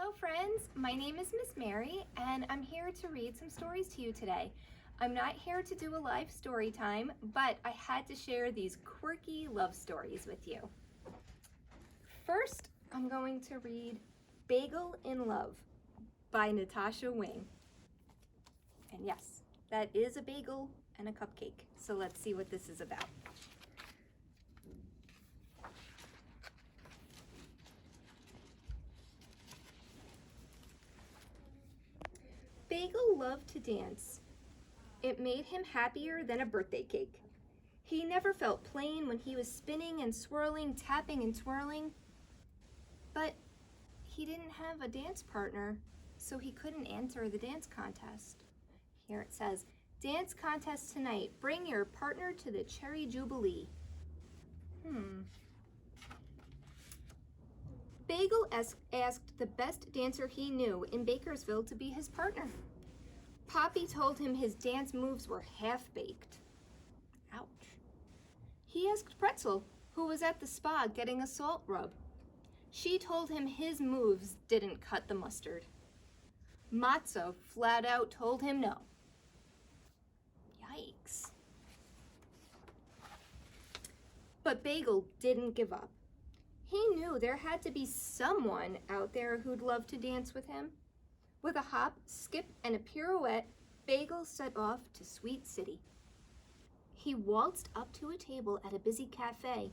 Hello friends, my name is Miss Mary and I'm here to read some stories to you today. I'm not here to do a live story time, but I had to share these quirky love stories with you. First, I'm going to read Bagel in Love by Natasha Wing. And yes, that is a bagel and a cupcake. So let's see what this is about. Bagel loved to dance. It made him happier than a birthday cake. He never felt plain when he was spinning and swirling, tapping and twirling. But he didn't have a dance partner, so he couldn't enter the dance contest. Here it says, "Dance contest tonight. Bring your partner to the Cherry Jubilee." Bagel asked the best dancer he knew in Bakersville to be his partner. Poppy told him his dance moves were half-baked. Ouch. He asked Pretzel, who was at the spa getting a salt rub. She told him his moves didn't cut the mustard. Matzo flat out told him no. Yikes. But Bagel didn't give up. He knew there had to be someone out there who'd love to dance with him. With a hop, skip, and a pirouette, Bagel set off to Sweet City. He waltzed up to a table at a busy cafe.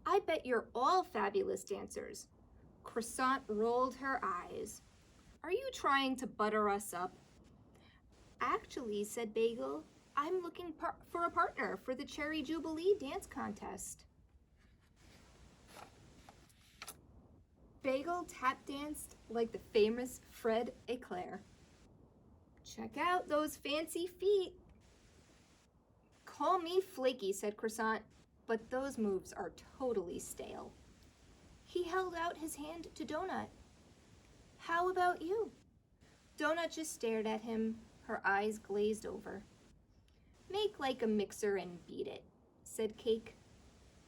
"I bet you're all fabulous dancers." Croissant rolled her eyes. "Are you trying to butter us up?" "Actually," said Bagel, "I'm looking for a partner for the Cherry Jubilee dance contest." Bagel tap danced like the famous Fred Eclair. "Check out those fancy feet." "Call me flaky," said Croissant, "but those moves are totally stale." He held out his hand to Donut. "How about you?" Donut just stared at him, her eyes glazed over. "Make like a mixer and beat it," said Cake.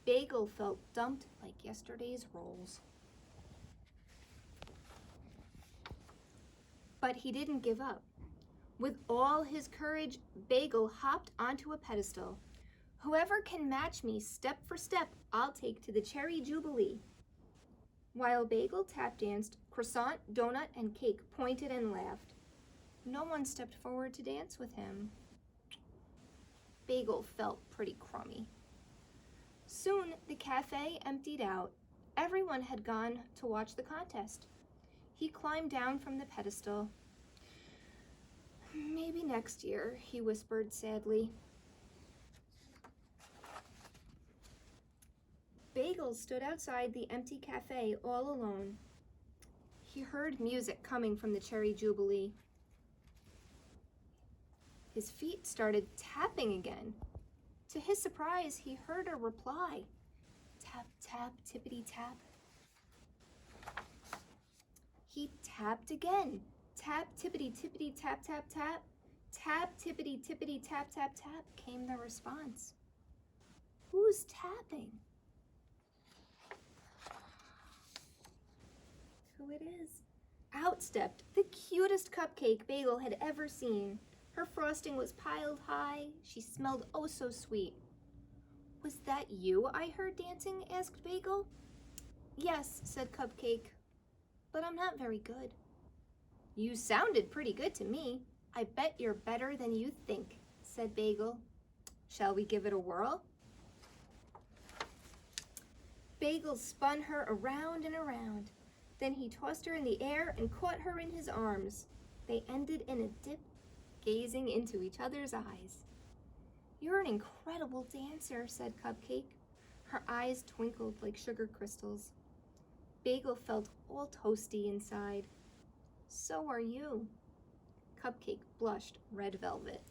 Bagel felt dumped like yesterday's rolls. But he didn't give up. With all his courage, Bagel hopped onto a pedestal. "Whoever can match me step for step, I'll take to the Cherry Jubilee." While Bagel tap danced, Croissant, Donut, and Cake pointed and laughed. No one stepped forward to dance with him. Bagel felt pretty crummy. Soon the cafe emptied out. Everyone had gone to watch the contest. He climbed down from the pedestal. "Maybe next year," he whispered sadly. Bagel stood outside the empty cafe all alone. He heard music coming from the Cherry Jubilee. His feet started tapping again. To his surprise, he heard a reply. Tap, tap, tippity tap. He tapped again. Tap, tippity, tippity, tap, tap, tap. Tap, tippity, tippity, tap, tap, tap, came the response. Who's tapping? Who it is? Out stepped the cutest cupcake Bagel had ever seen. Her frosting was piled high. She smelled oh so sweet. "Was that you I heard dancing?" asked Bagel. "Yes," said Cupcake, "but I'm not very good." "You sounded pretty good to me. I bet you're better than you think," said Bagel. "Shall we give it a whirl?" Bagel spun her around and around. Then he tossed her in the air and caught her in his arms. They ended in a dip, gazing into each other's eyes. "You're an incredible dancer," said Cupcake. Her eyes twinkled like sugar crystals. Bagel felt all toasty inside. "So are you." Cupcake blushed red velvet.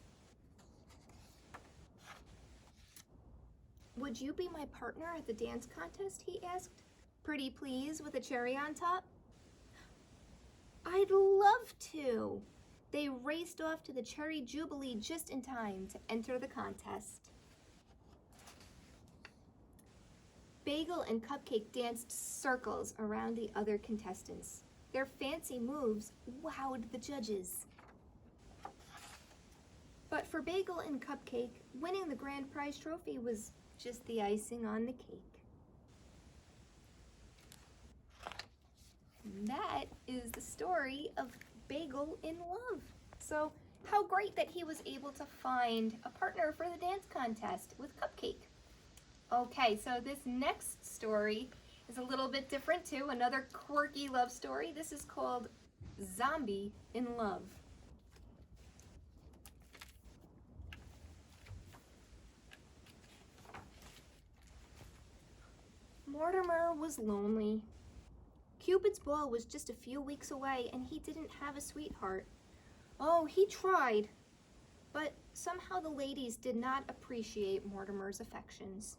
"Would you be my partner at the dance contest?" he asked, pretty please with a cherry on top. "I'd love to." They raced off to the Cherry Jubilee just in time to enter the contest. Bagel and Cupcake danced circles around the other contestants. Their fancy moves wowed the judges. But for Bagel and Cupcake, winning the grand prize trophy was just the icing on the cake. And that is the story of Bagel in love. So how great that he was able to find a partner for the dance contest with Cupcake. Okay, so this next story is a little bit different too, another quirky love story. This is called Zombie in Love. Mortimer was lonely. Cupid's ball was just a few weeks away and he didn't have a sweetheart. Oh, he tried, but somehow the ladies did not appreciate Mortimer's affections.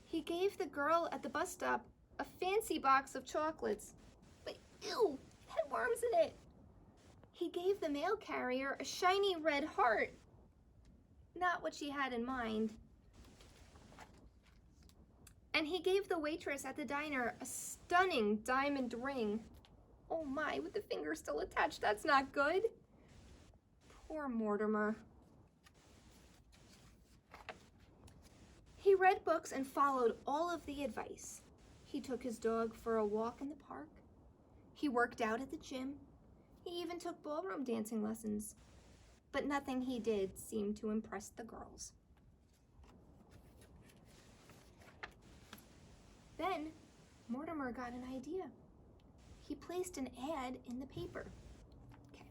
He gave the girl at the bus stop a fancy box of chocolates, but ew, it had worms in it. He gave the mail carrier a shiny red heart, not what she had in mind. And he gave the waitress at the diner a stunning diamond ring. Oh my, with the finger still attached, that's not good. Poor Mortimer. He read books and followed all of the advice. He took his dog for a walk in the park. He worked out at the gym. He even took ballroom dancing lessons. But nothing he did seemed to impress the girls. Then, Mortimer got an idea. He placed an ad in the paper. Okay.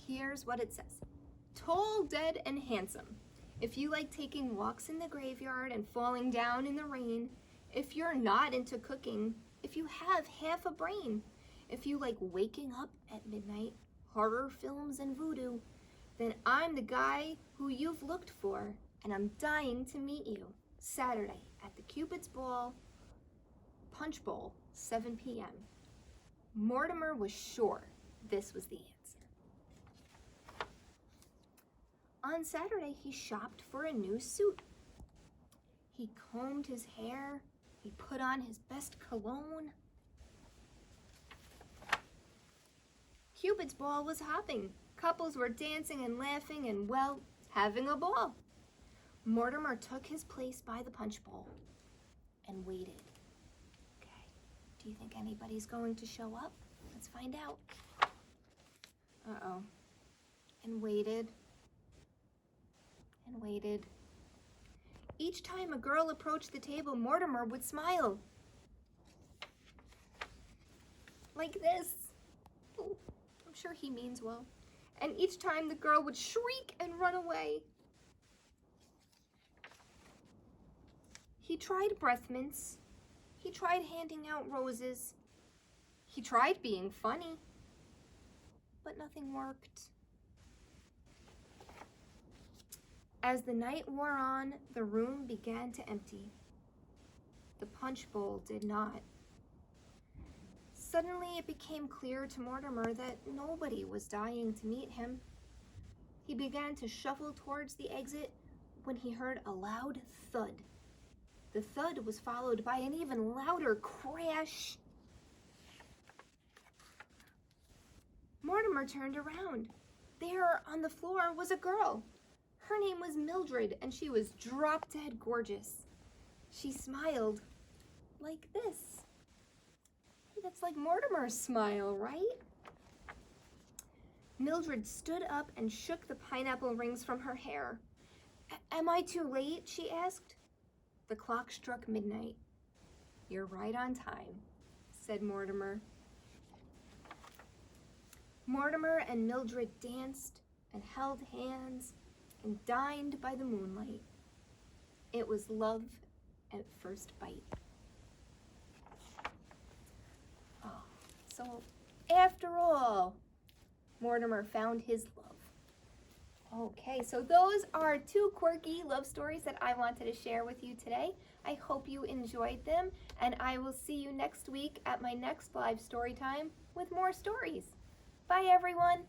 Here's what it says. Tall, dead, and handsome. If you like taking walks in the graveyard and falling down in the rain, if you're not into cooking, if you have half a brain, if you like waking up at midnight, horror films and voodoo, then I'm the guy who you've looked for, and I'm dying to meet you. Saturday at the Cupid's Ball, Punch Bowl, 7 p.m. Mortimer was sure this was the answer. On Saturday, he shopped for a new suit. He combed his hair. He put on his best cologne. Cupid's Ball was hopping. Couples were dancing and laughing and, well, having a ball. Mortimer took his place by the punch bowl and waited. Okay, do you think anybody's going to show up? Let's find out. Uh-oh. And waited. And waited. Each time a girl approached the table, Mortimer would smile. Like this. Oh, I'm sure he means well. And each time the girl would shriek and run away. He tried breath mints. He tried handing out roses. He tried being funny, but nothing worked. As the night wore on, the room began to empty. The punch bowl did not. Suddenly it became clear to Mortimer that nobody was dying to meet him. He began to shuffle towards the exit when he heard a loud thud. The thud was followed by an even louder crash. Mortimer turned around. There on the floor was a girl. Her name was Mildred, and she was drop-dead gorgeous. She smiled like this. Hey, that's like Mortimer's smile, right? Mildred stood up and shook the pineapple rings from her hair. Am I too late? She asked. The clock struck midnight. You're right on time, said Mortimer. Mortimer and Mildred danced and held hands and dined by the moonlight. It was love at first bite. Oh, so after all, Mortimer found his love. Okay, so those are two quirky love stories that I wanted to share with you today. I hope you enjoyed them, and I will see you next week at my next live story time with more stories. Bye, everyone.